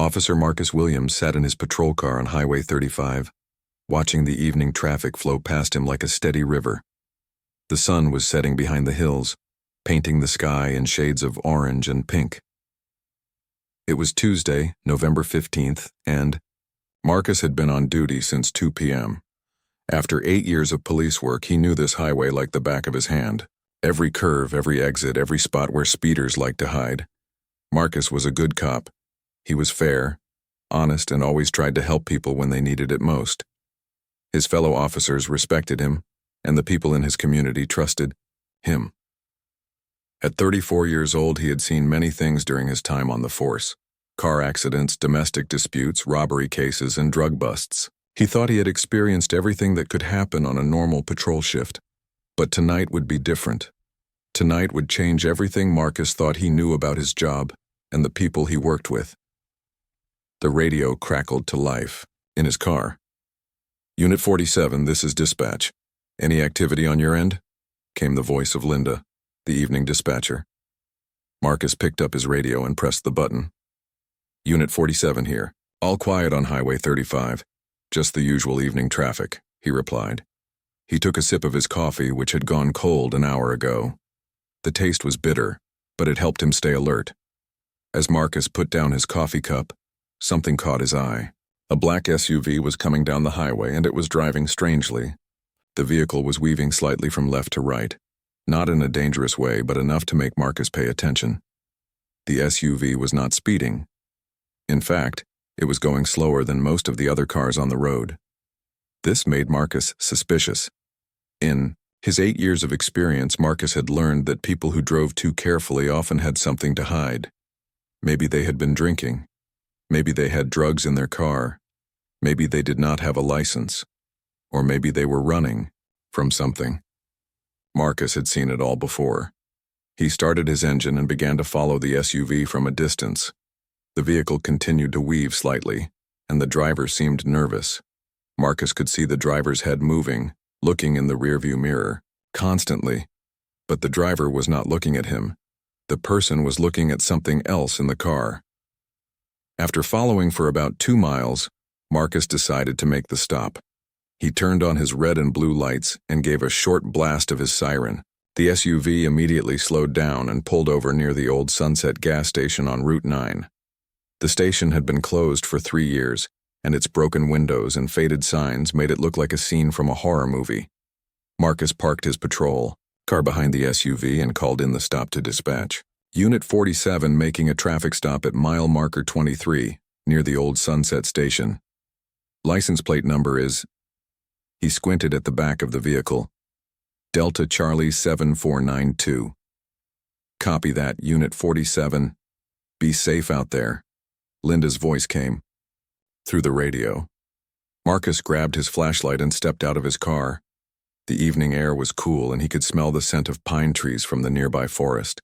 Officer Marcus Williams sat in his patrol car on Highway 35, watching the evening traffic flow past him like a steady river. The sun was setting behind the hills, painting the sky in shades of orange and pink. It was Tuesday, November 15th, and Marcus had been on duty since 2 p.m. After 8 years of police work, he knew this highway like the back of his hand. Every curve, every exit, every spot where speeders like to hide. Marcus was a good cop. He was fair, honest, and always tried to help people when they needed it most. His fellow officers respected him, and the people in his community trusted him. At 34 years old, he had seen many things during his time on the force: car accidents, domestic disputes, robbery cases, and drug busts. He thought he had experienced everything that could happen on a normal patrol shift. But tonight would be different. Tonight would change everything Marcus thought he knew about his job and the people he worked with. The radio crackled to life in his car. "Unit 47, this is dispatch. Any activity on your end?" came the voice of Linda, the evening dispatcher. Marcus picked up his radio and pressed the button. "Unit 47 here. All quiet on Highway 35. Just the usual evening traffic," he replied. He took a sip of his coffee, which had gone cold an hour ago. The taste was bitter, but it helped him stay alert. As Marcus put down his coffee cup, something caught his eye. A black SUV was coming down the highway, and it was driving strangely. The vehicle was weaving slightly from left to right, not in a dangerous way, but enough to make Marcus pay attention. The SUV was not speeding. In fact, it was going slower than most of the other cars on the road. This made Marcus suspicious. In his 8 years of experience, Marcus had learned that people who drove too carefully often had something to hide. Maybe they had been drinking. Maybe they had drugs in their car. Maybe they did not have a license. Or maybe they were running from something. Marcus had seen it all before. He started his engine and began to follow the SUV from a distance. The vehicle continued to weave slightly, and the driver seemed nervous. Marcus could see the driver's head moving, looking in the rearview mirror, constantly. But the driver was not looking at him. The person was looking at something else in the car. After following for about 2 miles, Marcus decided to make the stop. He turned on his red and blue lights and gave a short blast of his siren. The SUV immediately slowed down and pulled over near the old Sunset gas station on Route 9. The station had been closed for 3 years, and its broken windows and faded signs made it look like a scene from a horror movie. Marcus parked his patrol car behind the SUV and called in the stop to dispatch. "Unit 47 making a traffic stop at mile marker 23, near the old Sunset station. License plate number is..." He squinted at the back of the vehicle. "Delta Charlie 7492. "Copy that, Unit 47. Be safe out there." Linda's voice came through the radio. Marcus grabbed his flashlight and stepped out of his car. The evening air was cool, and he could smell the scent of pine trees from the nearby forest.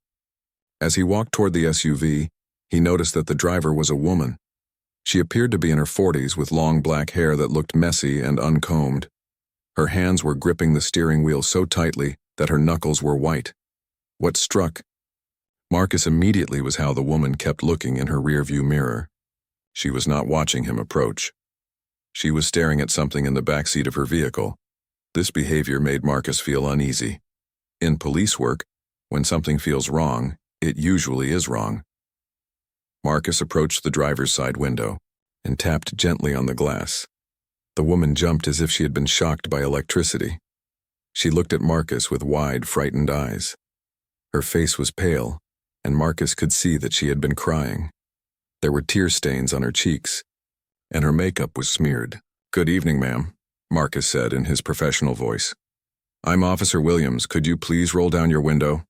As he walked toward the SUV, he noticed that the driver was a woman. She appeared to be in her 40s with long black hair that looked messy and uncombed. Her hands were gripping the steering wheel so tightly that her knuckles were white. What struck Marcus immediately was how the woman kept looking in her rearview mirror. She was not watching him approach. She was staring at something in the backseat of her vehicle. This behavior made Marcus feel uneasy. In police work, when something feels wrong, it usually is wrong. Marcus approached the driver's side window and tapped gently on the glass. The woman jumped as if she had been shocked by electricity. She looked at Marcus with wide, frightened eyes. Her face was pale, and Marcus could see that she had been crying. There were tear stains on her cheeks, and her makeup was smeared. "Good evening, ma'am," Marcus said in his professional voice. "I'm Officer Williams. Could you please roll down your window?"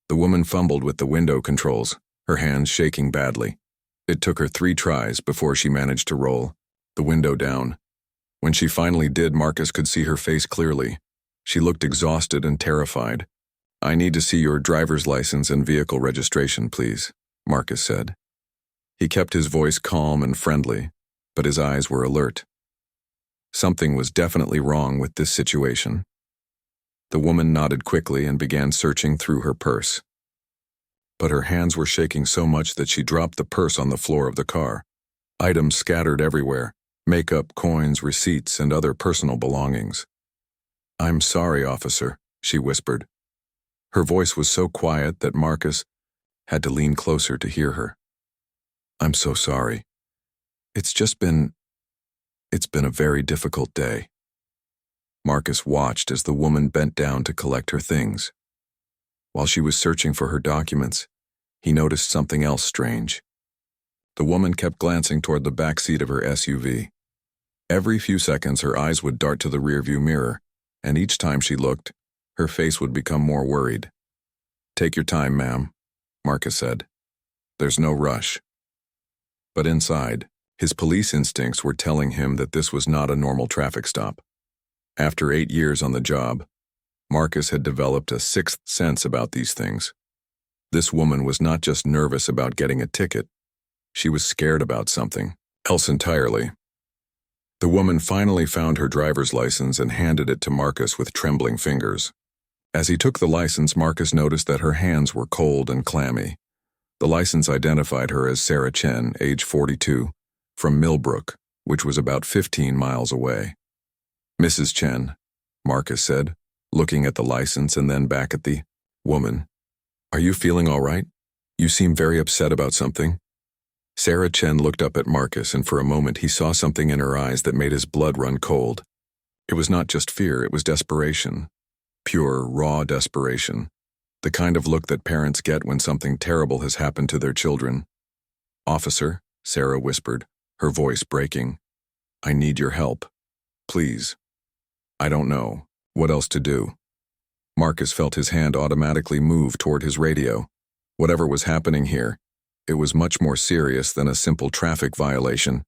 The woman fumbled with the window controls, her hands shaking badly. It took her 3 tries before she managed to roll the window down. When she finally did, Marcus could see her face clearly. She looked exhausted and terrified. "I need to see your driver's license and vehicle registration, please," Marcus said. He kept his voice calm and friendly, but his eyes were alert. Something was definitely wrong with this situation. The woman nodded quickly and began searching through her purse. But her hands were shaking so much that she dropped the purse on the floor of the car. items scattered everywhere, makeup, coins, receipts, and other personal belongings. "I'm sorry, officer," she whispered. Her voice was so quiet that Marcus had to lean closer to hear her. "I'm so sorry. It's been a very difficult day." Marcus watched as the woman bent down to collect her things. While she was searching for her documents, he noticed something else strange. The woman kept glancing toward the back seat of her SUV. Every few seconds, her eyes would dart to the rearview mirror, and each time she looked, her face would become more worried. "Take your time, ma'am," Marcus said. "There's no rush." But inside, his police instincts were telling him that this was not a normal traffic stop. After 8 years on the job, Marcus had developed a sixth sense about these things. This woman was not just nervous about getting a ticket. She was scared about something else entirely. The woman finally found her driver's license and handed it to Marcus with trembling fingers. As he took the license, Marcus noticed that her hands were cold and clammy. The license identified her as Sarah Chen, age 42, from Millbrook, which was about 15 miles away. "Mrs. Chen," Marcus said, looking at the license and then back at the woman. "Are you feeling all right? You seem very upset about something." Sarah Chen looked up at Marcus, and for a moment he saw something in her eyes that made his blood run cold. It was not just fear, it was desperation. Pure, raw desperation. The kind of look that parents get when something terrible has happened to their children. "Officer," Sarah whispered, her voice breaking, "I need your help. Please. I don't know what else to do." Marcus felt his hand automatically move toward his radio. Whatever was happening here, it was much more serious than a simple traffic violation.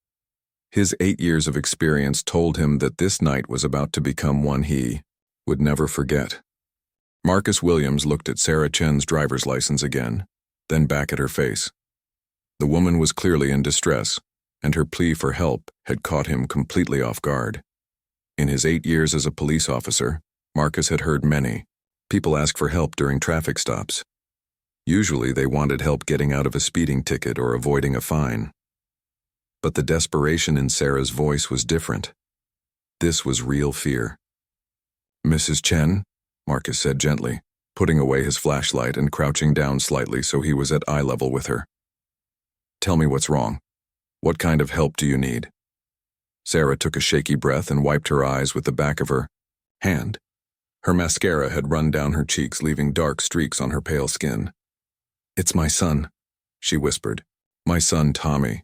His 8 years of experience told him that this night was about to become one he would never forget. Marcus Williams looked at Sarah Chen's driver's license again, then back at her face. The woman was clearly in distress, and her plea for help had caught him completely off guard. In his 8 years as a police officer, Marcus had heard many people ask for help during traffic stops. Usually they wanted help getting out of a speeding ticket or avoiding a fine. But the desperation in Sarah's voice was different. This was real fear. "Mrs. Chen," Marcus said gently, putting away his flashlight and crouching down slightly so he was at eye level with her. "Tell me what's wrong. What kind of help do you need?" Sarah took a shaky breath and wiped her eyes with the back of her hand. Her mascara had run down her cheeks, leaving dark streaks on her pale skin. "It's my son," she whispered. "My son, Tommy.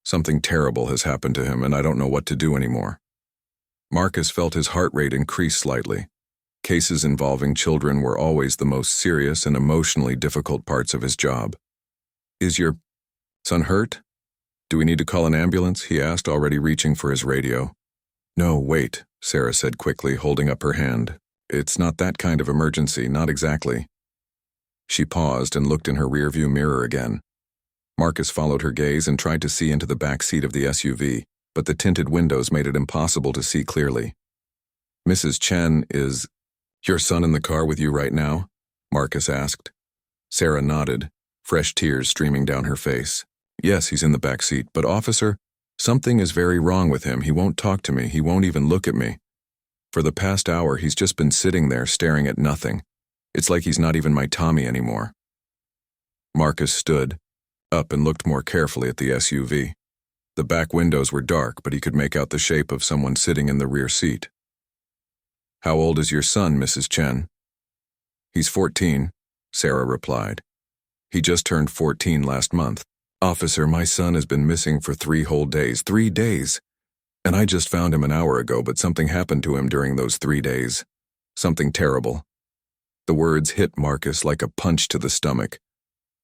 Something terrible has happened to him, and I don't know what to do anymore." Marcus felt his heart rate increase slightly. Cases involving children were always the most serious and emotionally difficult parts of his job. "Is your son hurt? Do we need to call an ambulance?" he asked, already reaching for his radio. "No, wait," Sarah said quickly, holding up her hand. "It's not that kind of emergency, not exactly." She paused and looked in her rearview mirror again. Marcus followed her gaze and tried to see into the back seat of the SUV, but the tinted windows made it impossible to see clearly. "Mrs. Chen, is your son in the car with you right now?" Marcus asked. Sarah nodded, fresh tears streaming down her face. "Yes, he's in the back seat, but officer, something is very wrong with him. He won't talk to me. He won't even look at me. For the past hour, he's just been sitting there staring at nothing. It's like he's not even my Tommy anymore." Marcus stood up and looked more carefully at the SUV. The back windows were dark, but he could make out the shape of someone sitting in the rear seat. "How old is your son, Mrs. Chen?" "He's 14, Sarah replied. "He just turned 14 last month. Officer, my son has been missing for 3 whole days. 3 days! And I just found him an hour ago, but something happened to him during those 3 days. Something terrible." The words hit Marcus like a punch to the stomach.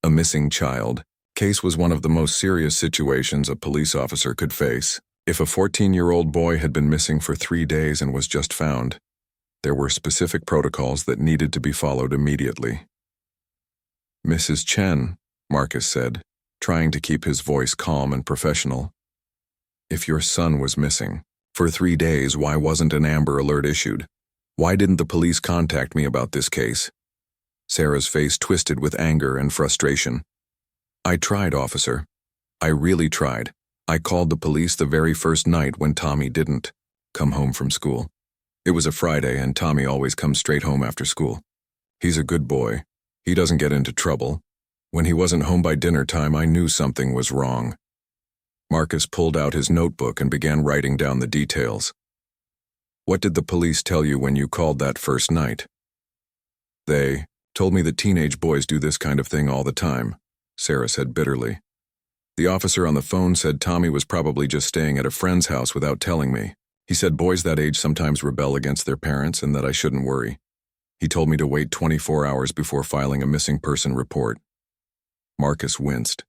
A missing child case was one of the most serious situations a police officer could face. If a 14-year-old boy had been missing for 3 days and was just found, there were specific protocols that needed to be followed immediately. "Mrs. Chen," Marcus said, trying to keep his voice calm and professional. "If your son was missing for 3 days, why wasn't an Amber Alert issued? Why didn't the police contact me about this case?" Sarah's face twisted with anger and frustration. "I tried, officer. I really tried. I called the police the very first night when Tommy didn't come home from school. It was a Friday and Tommy always comes straight home after school. He's a good boy. He doesn't get into trouble. When he wasn't home by dinner time, I knew something was wrong. Marcus pulled out his notebook and began writing down the details. What did the police tell you when you called that first night? They told me that teenage boys do this kind of thing all the time, Sarah said bitterly. The officer on the phone said Tommy was probably just staying at a friend's house without telling me. He said boys that age sometimes rebel against their parents and that I shouldn't worry. He told me to wait 24 hours before filing a missing person report. Marcus winced.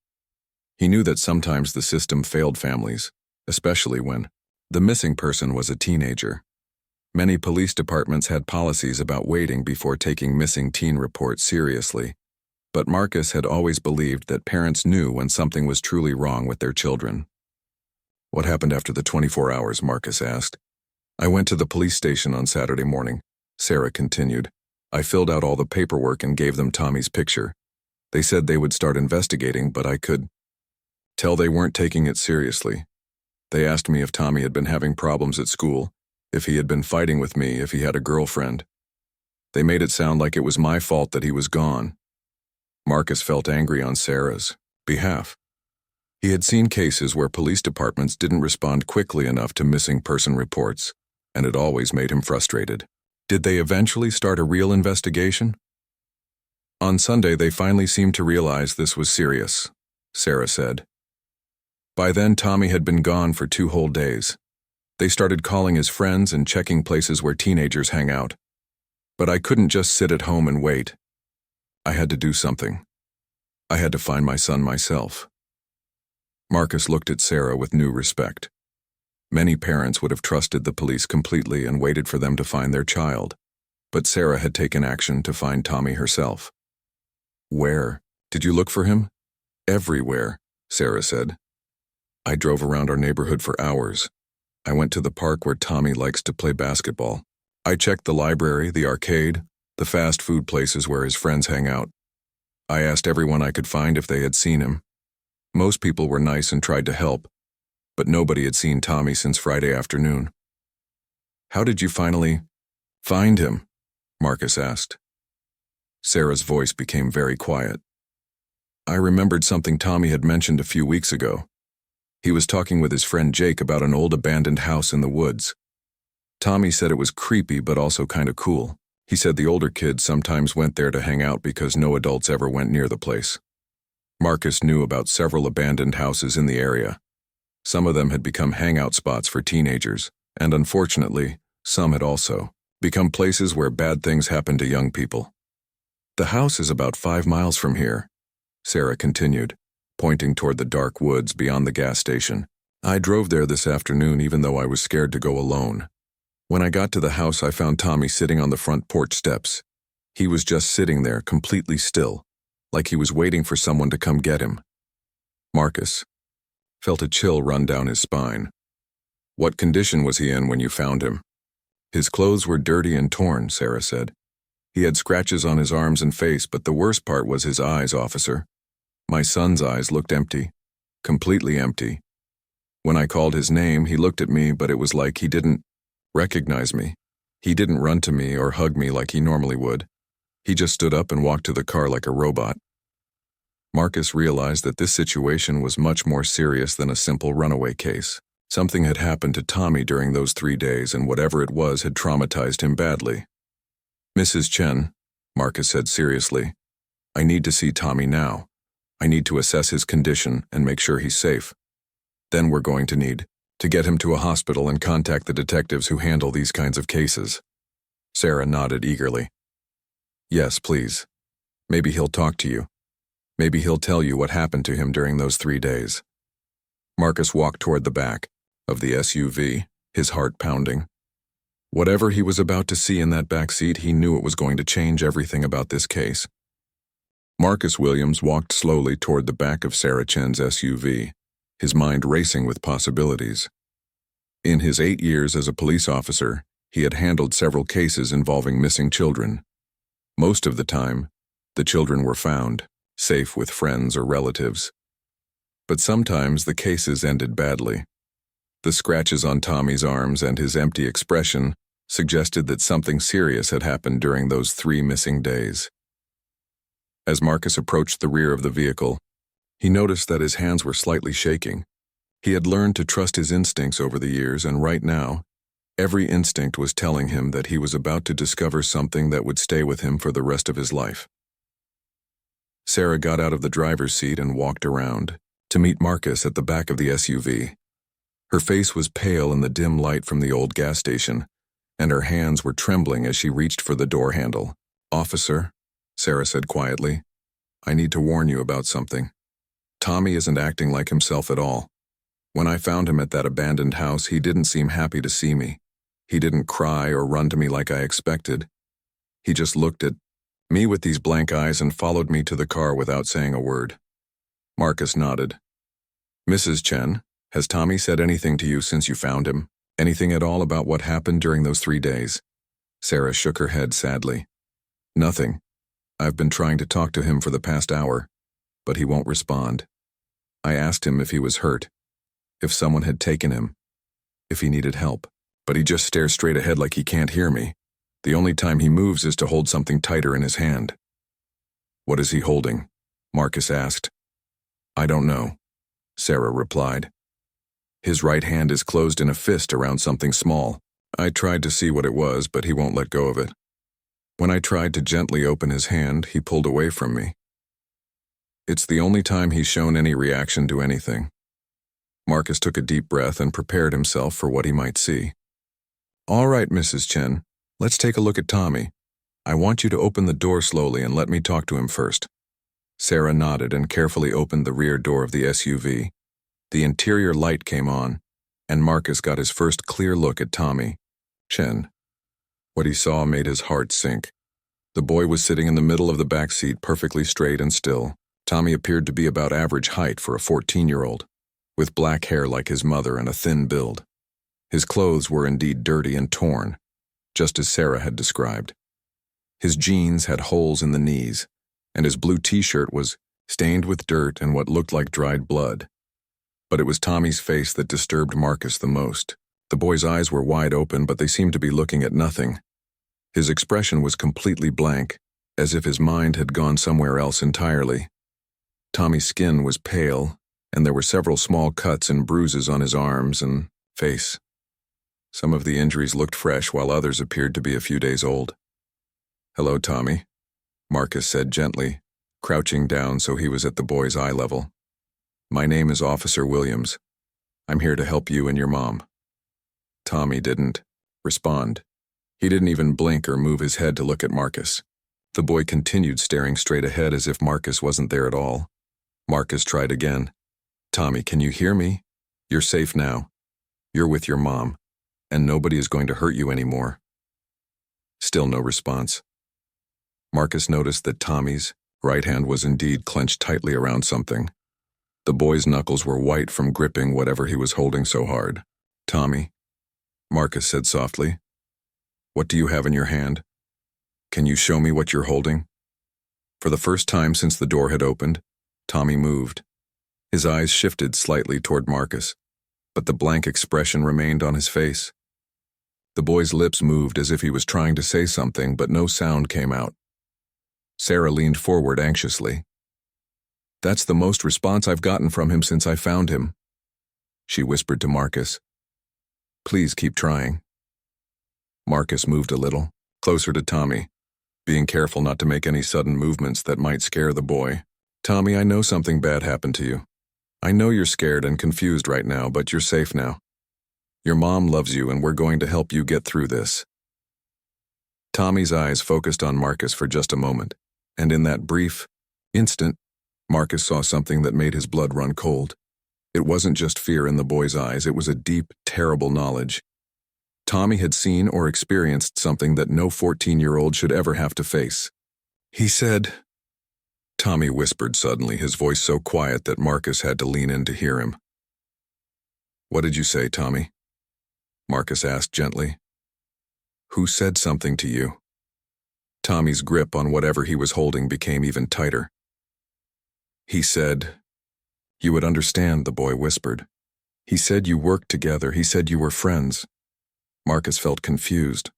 He knew that sometimes the system failed families, especially when the missing person was a teenager. Many police departments had policies about waiting before taking missing teen reports seriously, but Marcus had always believed that parents knew when something was truly wrong with their children. What happened after the 24 hours, Marcus asked. I went to the police station on Saturday morning, Sarah continued. I filled out all the paperwork and gave them Tommy's picture. They said they would start investigating, but I could tell they weren't taking it seriously. They asked me if Tommy had been having problems at school, if he had been fighting with me, if he had a girlfriend. They made it sound like it was my fault that he was gone. Marcus felt angry on Sarah's behalf. He had seen cases where police departments didn't respond quickly enough to missing person reports, and it always made him frustrated. Did they eventually start a real investigation? On Sunday, they finally seemed to realize this was serious, Sarah said. By then, Tommy had been gone for 2 whole days. They started calling his friends and checking places where teenagers hang out. But I couldn't just sit at home and wait. I had to do something. I had to find my son myself. Marcus looked at Sarah with new respect. Many parents would have trusted the police completely and waited for them to find their child, but Sarah had taken action to find Tommy herself. Where? Did you look for him? Everywhere, Sarah said. I drove around our neighborhood for hours. I went to the park where Tommy likes to play basketball. I checked the library, the arcade, the fast food places where his friends hang out. I asked everyone I could find if they had seen him. Most people were nice and tried to help, but nobody had seen Tommy since Friday afternoon. How did you finally find him? Marcus asked. Sarah's voice became very quiet. I remembered something Tommy had mentioned a few weeks ago. He was talking with his friend Jake about an old abandoned house in the woods. Tommy said it was creepy but also kind of cool. He said the older kids sometimes went there to hang out because no adults ever went near the place. Marcus knew about several abandoned houses in the area. Some of them had become hangout spots for teenagers, and unfortunately, some had also become places where bad things happen to young people. The house is about 5 miles from here, Sarah continued, pointing toward the dark woods beyond the gas station. I drove there this afternoon even though I was scared to go alone. When I got to the house, I found Tommy sitting on the front porch steps. He was just sitting there, completely still, like he was waiting for someone to come get him. Marcus felt a chill run down his spine. What condition was he in when you found him? His clothes were dirty and torn, Sarah said. He had scratches on his arms and face, but the worst part was his eyes, officer. My son's eyes looked empty, completely empty. When I called his name, he looked at me, but it was like he didn't recognize me. He didn't run to me or hug me like he normally would. He just stood up and walked to the car like a robot. Marcus realized that this situation was much more serious than a simple runaway case. Something had happened to Tommy during those 3 days, and whatever it was had traumatized him badly. Mrs. Chen, Marcus said seriously, I need to see Tommy now. I need to assess his condition and make sure he's safe. Then we're going to need to get him to a hospital and contact the detectives who handle these kinds of cases. Sarah nodded eagerly. Yes, please. Maybe he'll talk to you. Maybe he'll tell you what happened to him during those 3 days. Marcus walked toward the back of the SUV, his heart pounding. Whatever he was about to see in that back seat, he knew it was going to change everything about this case. Marcus Williams walked slowly toward the back of Sarah Chen's SUV, his mind racing with possibilities. In his 8 years as a police officer, he had handled several cases involving missing children. Most of the time, the children were found, safe with friends or relatives. But sometimes the cases ended badly. The scratches on Tommy's arms and his empty expression suggested that something serious had happened during those 3 missing days. As Marcus approached the rear of the vehicle, he noticed that his hands were slightly shaking. He had learned to trust his instincts over the years, and right now, every instinct was telling him that he was about to discover something that would stay with him for the rest of his life. Sarah got out of the driver's seat and walked around to meet Marcus at the back of the SUV. Her face was pale in the dim light from the old gas station, and her hands were trembling as she reached for the door handle. "Officer," Sarah said quietly, "I need to warn you about something. Tommy isn't acting like himself at all. When I found him at that abandoned house, he didn't seem happy to see me. He didn't cry or run to me like I expected. He just looked at me with these blank eyes and followed me to the car without saying a word." Marcus nodded. "Mrs. Chen, has Tommy said anything to you since you found him? Anything at all about what happened during those 3 days? Sarah shook her head sadly. "Nothing. I've been trying to talk to him for the past hour, but he won't respond. I asked him if he was hurt, if someone had taken him, if he needed help, but he just stares straight ahead like he can't hear me. The only time he moves is to hold something tighter in his hand." "What is he holding?" Marcus asked. "I don't know," Sarah replied. "His right hand is closed in a fist around something small. I tried to see what it was, but he won't let go of it. When I tried to gently open his hand, he pulled away from me. It's the only time he's shown any reaction to anything." Marcus took a deep breath and prepared himself for what he might see. "All right, Mrs. Chen, let's take a look at Tommy. I want you to open the door slowly and let me talk to him first." Sarah nodded and carefully opened the rear door of the SUV. The interior light came on, and Marcus got his first clear look at Tommy. Chen. What he saw made his heart sink. The boy was sitting in the middle of the back seat, perfectly straight and still. Tommy appeared to be about average height for a 14-year-old, with black hair like his mother and a thin build. His clothes were indeed dirty and torn, just as Sarah had described. His jeans had holes in the knees, and his blue t-shirt was stained with dirt and what looked like dried blood. But it was Tommy's face that disturbed Marcus the most. The boy's eyes were wide open, but they seemed to be looking at nothing. His expression was completely blank, as if his mind had gone somewhere else entirely. Tommy's skin was pale, and there were several small cuts and bruises on his arms and face. Some of the injuries looked fresh, while others appeared to be a few days old. "Hello, Tommy," Marcus said gently, crouching down so he was at the boy's eye level. "My name is Officer Williams. I'm here to help you and your mom." Tommy didn't respond. He didn't even blink or move his head to look at Marcus. The boy continued staring straight ahead as if Marcus wasn't there at all. Marcus tried again. "Tommy, can you hear me? You're safe now. You're with your mom, and nobody is going to hurt you anymore." Still no response. Marcus noticed that Tommy's right hand was indeed clenched tightly around something. The boy's knuckles were white from gripping whatever he was holding so hard. "Tommy," Marcus said softly, "what do you have in your hand? Can you show me what you're holding?" For the first time since the door had opened, Tommy moved. His eyes shifted slightly toward Marcus, but the blank expression remained on his face. The boy's lips moved as if he was trying to say something, but no sound came out. Sarah leaned forward anxiously. "That's the most response I've gotten from him since I found him," she whispered to Marcus. "Please keep trying." Marcus moved a little, closer to Tommy, being careful not to make any sudden movements that might scare the boy. "Tommy, I know something bad happened to you. I know you're scared and confused right now, but you're safe now. Your mom loves you, and we're going to help you get through this." Tommy's eyes focused on Marcus for just a moment, and in that brief instant, Marcus saw something that made his blood run cold. It wasn't just fear in the boy's eyes, it was a deep, terrible knowledge. Tommy had seen or experienced something that no 14-year-old should ever have to face. "He said," Tommy whispered suddenly, his voice so quiet that Marcus had to lean in to hear him. "What did you say, Tommy?" Marcus asked gently. "Who said something to you?" Tommy's grip on whatever he was holding became even tighter. "He said, You would understand, the boy whispered. He said you worked together. He said you were friends. Marcus felt confused.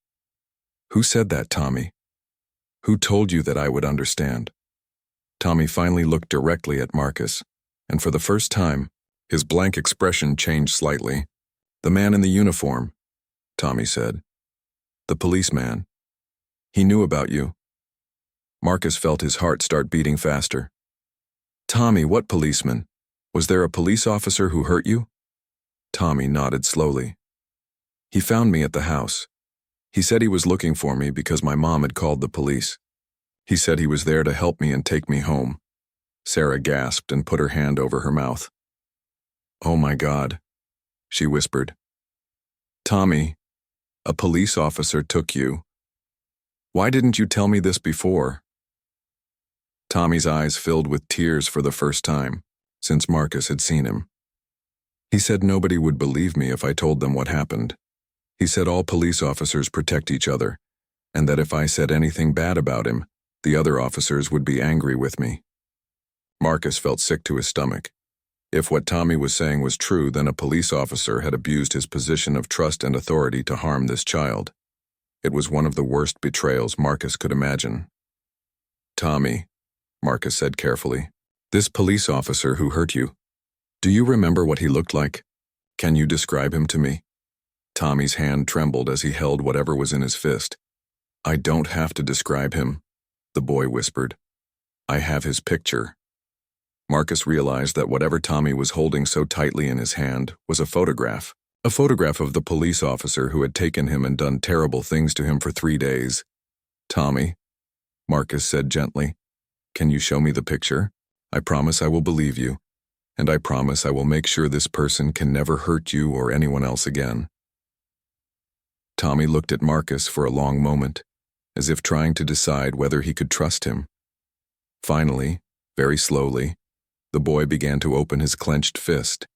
Who said that, Tommy? Who told you that I would understand? Tommy finally looked directly at Marcus, and for the first time, his blank expression changed slightly. The man in the uniform, Tommy said. The policeman. He knew about you. Marcus felt his heart start beating faster. Tommy, what policeman? Was there a police officer who hurt you? Tommy nodded slowly. He found me at the house. He said he was looking for me because my mom had called the police. He said he was there to help me and take me home. Sarah gasped and put her hand over her mouth. Oh my God, she whispered. Tommy, a police officer took you. Why didn't you tell me this before? Tommy's eyes filled with tears for the first time since Marcus had seen him. He said nobody would believe me if I told them what happened. He said all police officers protect each other, and that if I said anything bad about him, the other officers would be angry with me. Marcus felt sick to his stomach. If what Tommy was saying was true, then a police officer had abused his position of trust and authority to harm this child. It was one of the worst betrayals Marcus could imagine. Tommy, Marcus said carefully, this police officer who hurt you, do you remember what he looked like? Can you describe him to me? Tommy's hand trembled as he held whatever was in his fist. I don't have to describe him, the boy whispered. I have his picture. Marcus realized that whatever Tommy was holding so tightly in his hand was a photograph of the police officer who had taken him and done terrible things to him for 3 days. Tommy, Marcus said gently, can you show me the picture? I promise I will believe you, and I promise I will make sure this person can never hurt you or anyone else again. Tommy looked at Marcus for a long moment, as if trying to decide whether he could trust him. Finally, very slowly, the boy began to open his clenched fist.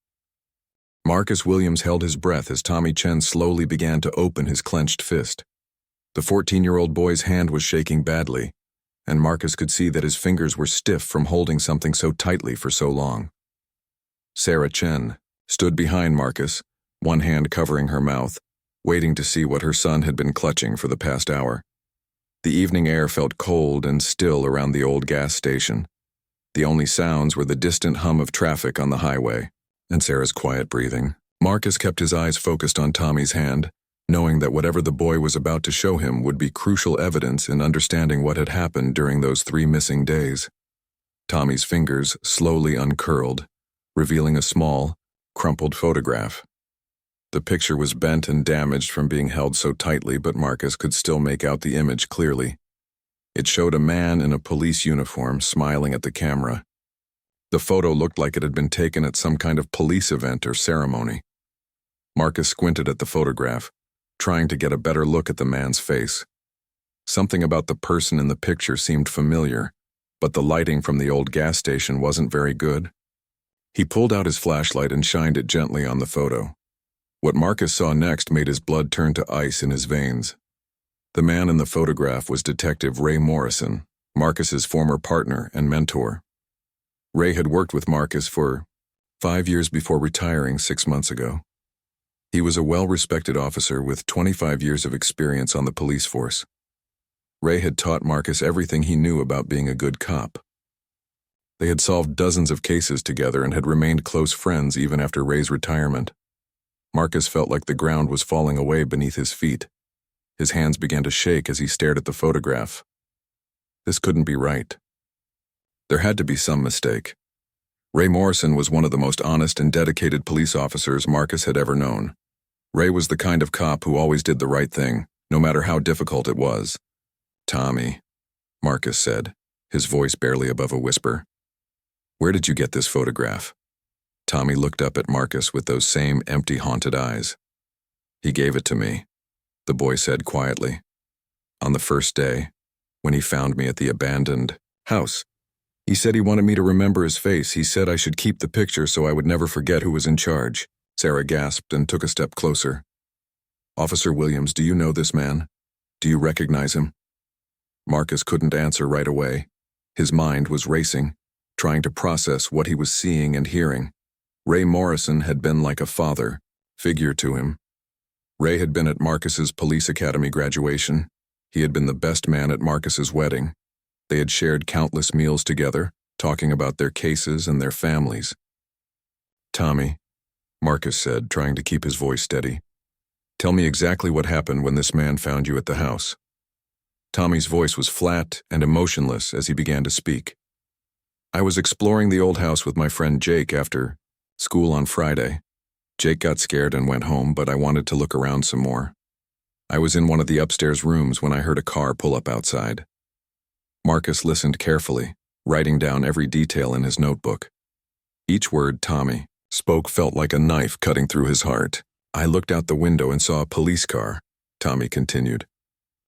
Marcus Williams held his breath as Tommy Chen slowly began to open his clenched fist. The 14-year-old boy's hand was shaking badly, and Marcus could see that his fingers were stiff from holding something so tightly for so long. Sarah Chen stood behind Marcus, one hand covering her mouth, waiting to see what her son had been clutching for the past hour. The evening air felt cold and still around the old gas station. The only sounds were the distant hum of traffic on the highway and Sarah's quiet breathing. Marcus kept his eyes focused on Tommy's hand, knowing that whatever the boy was about to show him would be crucial evidence in understanding what had happened during those 3 missing days. Tommy's fingers slowly uncurled, revealing a small, crumpled photograph. The picture was bent and damaged from being held so tightly, but Marcus could still make out the image clearly. It showed a man in a police uniform smiling at the camera. The photo looked like it had been taken at some kind of police event or ceremony. Marcus squinted at the photograph, trying to get a better look at the man's face. Something about the person in the picture seemed familiar, but the lighting from the old gas station wasn't very good. He pulled out his flashlight and shined it gently on the photo. What Marcus saw next made his blood turn to ice in his veins. The man in the photograph was Detective Ray Morrison, Marcus's former partner and mentor. Ray had worked with Marcus for 5 years before retiring 6 months ago. He was a well-respected officer with 25 years of experience on the police force. Ray had taught Marcus everything he knew about being a good cop. They had solved dozens of cases together and had remained close friends even after Ray's retirement. Marcus felt like the ground was falling away beneath his feet. His hands began to shake as he stared at the photograph. This couldn't be right. There had to be some mistake. Ray Morrison was one of the most honest and dedicated police officers Marcus had ever known. Ray was the kind of cop who always did the right thing, no matter how difficult it was. Tommy, Marcus said, his voice barely above a whisper. Where did you get this photograph? Tommy looked up at Marcus with those same empty, haunted eyes. He gave it to me, the boy said quietly. On the first day, when he found me at the abandoned house. He said he wanted me to remember his face. He said I should keep the picture so I would never forget who was in charge. Sarah gasped and took a step closer. Officer Williams, do you know this man? Do you recognize him? Marcus couldn't answer right away. His mind was racing, trying to process what he was seeing and hearing. Ray Morrison had been like a father figure to him. Ray had been at Marcus's police academy graduation. He had been the best man at Marcus's wedding. They had shared countless meals together, talking about their cases and their families. "Tommy," Marcus said, trying to keep his voice steady, "tell me exactly what happened when this man found you at the house." Tommy's voice was flat and emotionless as he began to speak. "I was exploring the old house with my friend Jake after school on Friday. Jake got scared and went home, but I wanted to look around some more. I was in one of the upstairs rooms when I heard a car pull up outside." Marcus listened carefully, writing down every detail in his notebook. Each word Tommy spoke felt like a knife cutting through his heart. "I looked out the window and saw a police car," Tommy continued.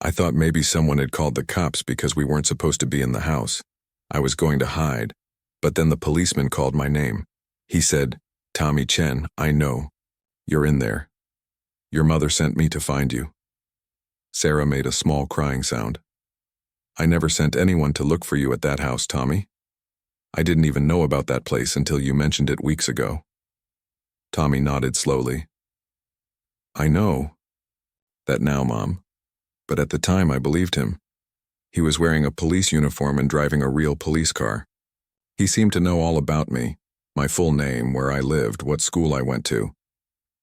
"I thought maybe someone had called the cops because we weren't supposed to be in the house. I was going to hide, but then the policeman called my name. He said, 'Tommy Chen, I know. You're in there. Your mother sent me to find you.'" Sarah made a small crying sound. "I never sent anyone to look for you at that house, Tommy. I didn't even know about that place until you mentioned it weeks ago." Tommy nodded slowly. "I know that now, Mom. But at the time I believed him. He was wearing a police uniform and driving a real police car. He seemed to know all about me, my full name, where I lived, what school I went to.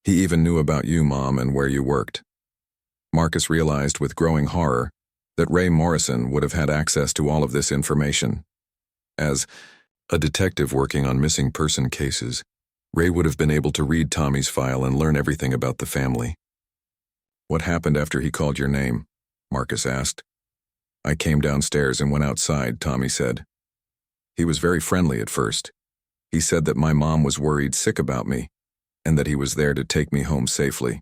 He even knew about you, Mom, and where you worked." Marcus realized with growing horror that Ray Morrison would have had access to all of this information. As a detective working on missing person cases, Ray would have been able to read Tommy's file and learn everything about the family. "What happened after he called your name?" Marcus asked. "I came downstairs and went outside," Tommy said. "He was very friendly at first. He said that my mom was worried sick about me, and that he was there to take me home safely.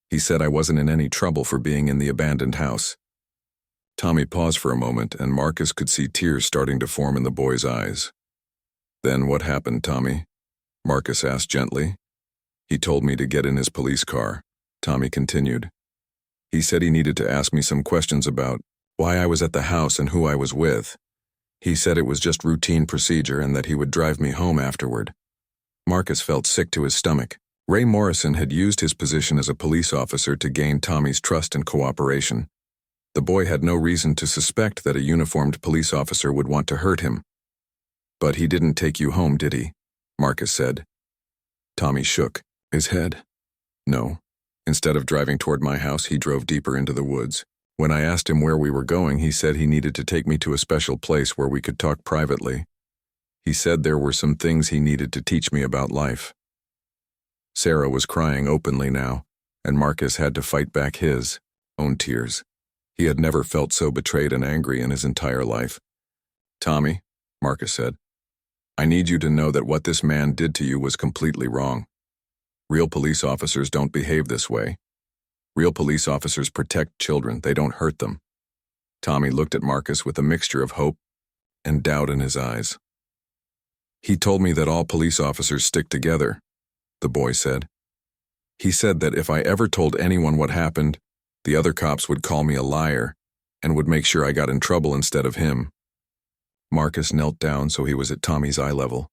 He said I wasn't in any trouble for being in the abandoned house." Tommy paused for a moment, and Marcus could see tears starting to form in the boy's eyes. "Then what happened, Tommy?" Marcus asked gently. "He told me to get in his police car," Tommy continued. "He said he needed to ask me some questions about why I was at the house and who I was with. He said it was just routine procedure and that he would drive me home afterward." Marcus felt sick to his stomach. Ray Morrison had used his position as a police officer to gain Tommy's trust and cooperation. The boy had no reason to suspect that a uniformed police officer would want to hurt him. "But he didn't take you home, did he?" Marcus said. Tommy shook his head. "No. Instead of driving toward my house, he drove deeper into the woods. When I asked him where we were going, he said he needed to take me to a special place where we could talk privately. He said there were some things he needed to teach me about life." Sarah was crying openly now, and Marcus had to fight back his own tears. He had never felt so betrayed and angry in his entire life. "Tommy," Marcus said, "I need you to know that what this man did to you was completely wrong. Real police officers don't behave this way. Real police officers protect children, they don't hurt them." Tommy looked at Marcus with a mixture of hope and doubt in his eyes. "He told me that all police officers stick together," the boy said. "He said that if I ever told anyone what happened, the other cops would call me a liar and would make sure I got in trouble instead of him." Marcus knelt down so he was at Tommy's eye level.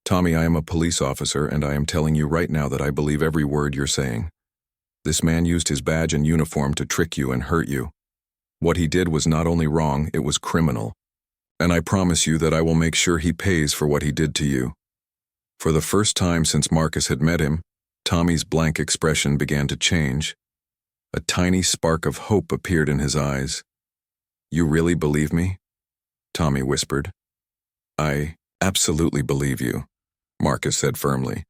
"Tommy, I am a police officer, and I am telling you right now that I believe every word you're saying. This man used his badge and uniform to trick you and hurt you. What he did was not only wrong, it was criminal. And I promise you that I will make sure he pays for what he did to you." For the first time since Marcus had met him, Tommy's blank expression began to change. A tiny spark of hope appeared in his eyes. "You really believe me?" Tommy whispered. "I absolutely believe you," Marcus said firmly.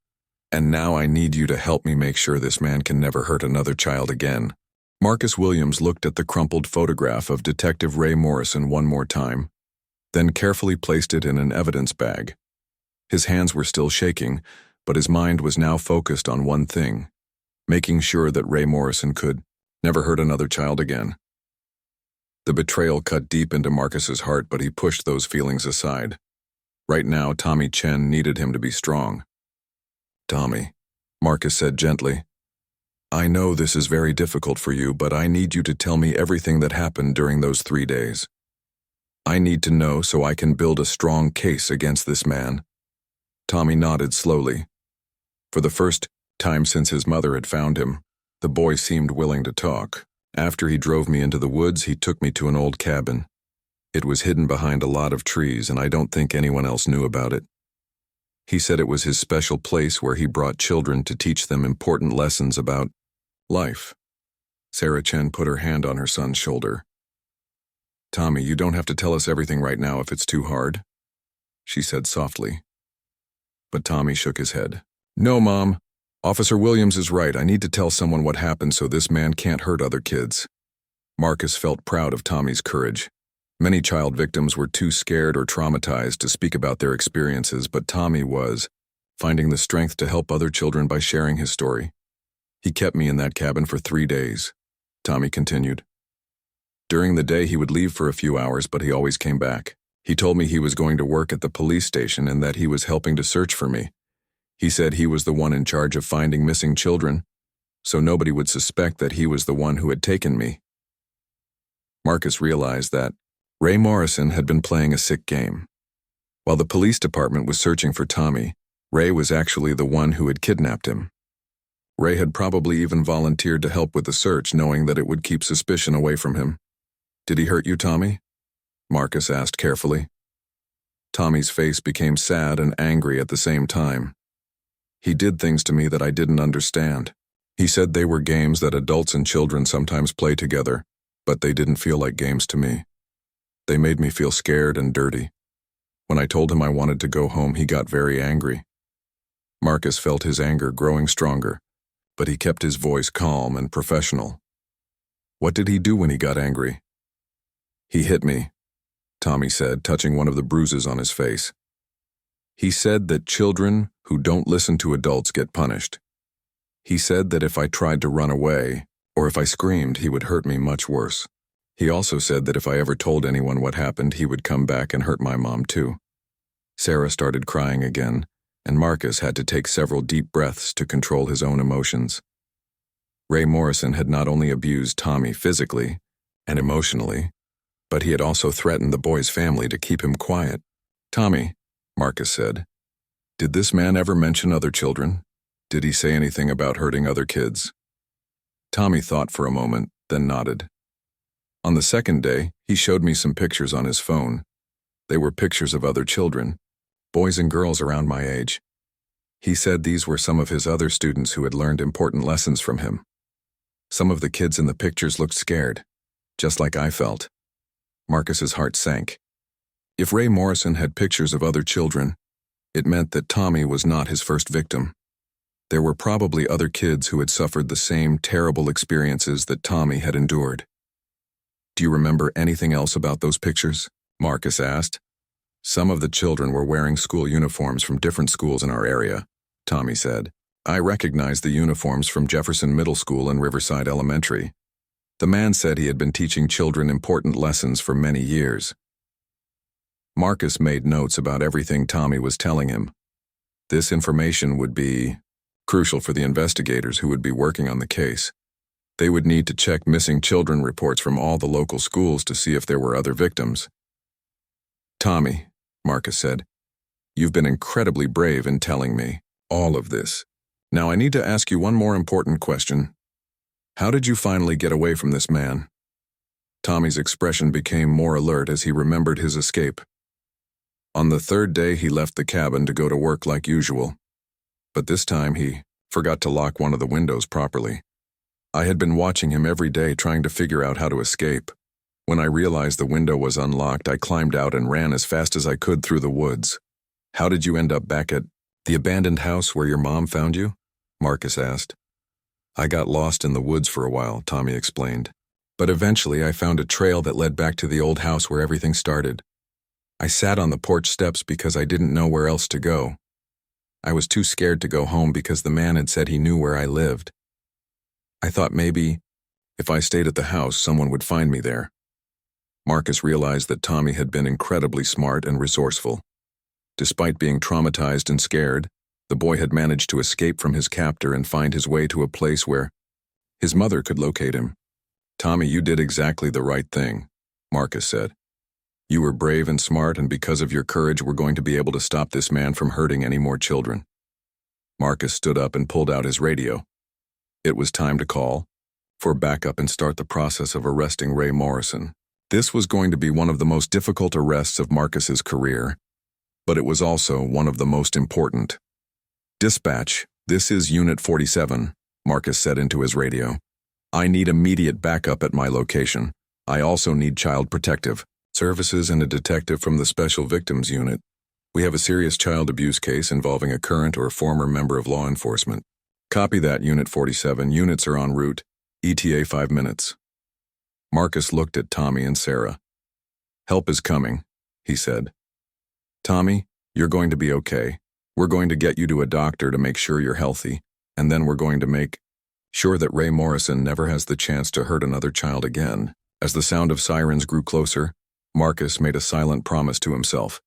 "And now I need you to help me make sure this man can never hurt another child again." Marcus Williams looked at the crumpled photograph of Detective Ray Morrison one more time, then carefully placed it in an evidence bag. His hands were still shaking, but his mind was now focused on one thing: making sure that Ray Morrison could never hurt another child again. The betrayal cut deep into Marcus's heart, but he pushed those feelings aside. Right now, Tommy Chen needed him to be strong. "Tommy," Marcus said gently, "I know this is very difficult for you, but I need you to tell me everything that happened during those 3 days. I need to know so I can build a strong case against this man. Tommy nodded slowly. For the first time since his mother had found him, the boy seemed willing to talk. After he drove me into the woods, he took me to an old cabin. It was hidden behind a lot of trees, and I don't think anyone else knew about it. He said it was his special place where he brought children to teach them important lessons about life. Sarah Chen put her hand on her son's shoulder. Tommy, you don't have to tell us everything right now if it's too hard, she said softly. But Tommy shook his head. No, Mom. Officer Williams is right. I need to tell someone what happened so this man can't hurt other kids. Marcus felt proud of Tommy's courage. Many child victims were too scared or traumatized to speak about their experiences, but Tommy was, finding the strength to help other children by sharing his story. He kept me in that cabin for 3 days, Tommy continued. During the day he would leave for a few hours, but he always came back. He told me he was going to work at the police station and that he was helping to search for me. He said he was the one in charge of finding missing children, so nobody would suspect that he was the one who had taken me. Marcus realized that Ray Morrison had been playing a sick game. While the police department was searching for Tommy, Ray was actually the one who had kidnapped him. Ray had probably even volunteered to help with the search, knowing that it would keep suspicion away from him. Did he hurt you, Tommy? Marcus asked carefully. Tommy's face became sad and angry at the same time. He did things to me that I didn't understand. He said they were games that adults and children sometimes play together, but they didn't feel like games to me. They made me feel scared and dirty. When I told him I wanted to go home, he got very angry. Marcus felt his anger growing stronger, but he kept his voice calm and professional. What did he do when he got angry? He hit me, Tommy said, touching one of the bruises on his face. He said that children who don't listen to adults get punished. He said that if I tried to run away, or if I screamed, he would hurt me much worse. He also said that if I ever told anyone what happened, he would come back and hurt my mom too. Sarah started crying again, and Marcus had to take several deep breaths to control his own emotions. Ray Morrison had not only abused Tommy physically and emotionally, but he had also threatened the boy's family to keep him quiet. Tommy, Marcus said, did this man ever mention other children? Did he say anything about hurting other kids? Tommy thought for a moment, then nodded. On the second day, he showed me some pictures on his phone. They were pictures of other children, boys and girls around my age. He said these were some of his other students who had learned important lessons from him. Some of the kids in the pictures looked scared, just like I felt. Marcus's heart sank. If Ray Morrison had pictures of other children, it meant that Tommy was not his first victim. There were probably other kids who had suffered the same terrible experiences that Tommy had endured. Do you remember anything else about those pictures? Marcus asked. Some of the children were wearing school uniforms from different schools in our area, Tommy said. I recognized the uniforms from Jefferson Middle School and Riverside Elementary. The man said he had been teaching children important lessons for many years. Marcus made notes about everything Tommy was telling him. This information would be crucial for the investigators who would be working on the case. They would need to check missing children reports from all the local schools to see if there were other victims. Tommy, Marcus said, you've been incredibly brave in telling me all of this. Now I need to ask you one more important question. How did you finally get away from this man? Tommy's expression became more alert as he remembered his escape. On the third day, he left the cabin to go to work like usual. But this time, he forgot to lock one of the windows properly. I had been watching him every day trying to figure out how to escape. When I realized the window was unlocked, I climbed out and ran as fast as I could through the woods. How did you end up back at the abandoned house where your mom found you? Marcus asked. I got lost in the woods for a while, Tommy explained. But eventually I found a trail that led back to the old house where everything started. I sat on the porch steps because I didn't know where else to go. I was too scared to go home because the man had said he knew where I lived. I thought maybe, if I stayed at the house, someone would find me there. Marcus realized that Tommy had been incredibly smart and resourceful. Despite being traumatized and scared, the boy had managed to escape from his captor and find his way to a place where his mother could locate him. Tommy, you did exactly the right thing, Marcus said. You were brave and smart, and because of your courage, we're going to be able to stop this man from hurting any more children. Marcus stood up and pulled out his radio. It was time to call for backup and start the process of arresting Ray Morrison. This was going to be one of the most difficult arrests of Marcus's career, but it was also one of the most important. "Dispatch, this is Unit 47, Marcus said into his radio. "I need immediate backup at my location. I also need Child Protective Services and a detective from the Special Victims Unit. We have a serious child abuse case involving a current or former member of law enforcement." "Copy that, Unit 47. Units are en route. ETA 5 minutes. Marcus looked at Tommy and Sarah. "Help is coming," he said. "Tommy, you're going to be okay. We're going to get you to a doctor to make sure you're healthy, and then we're going to make sure that Ray Morrison never has the chance to hurt another child again." As the sound of sirens grew closer, Marcus made a silent promise to himself.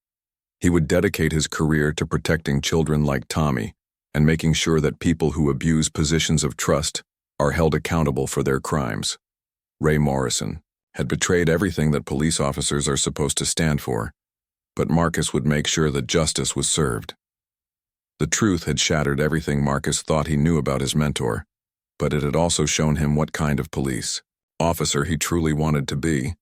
He would dedicate his career to protecting children like Tommy and making sure that people who abuse positions of trust are held accountable for their crimes. Ray Morrison had betrayed everything that police officers are supposed to stand for, but Marcus would make sure that justice was served. The truth had shattered everything Marcus thought he knew about his mentor, but it had also shown him what kind of police officer he truly wanted to be.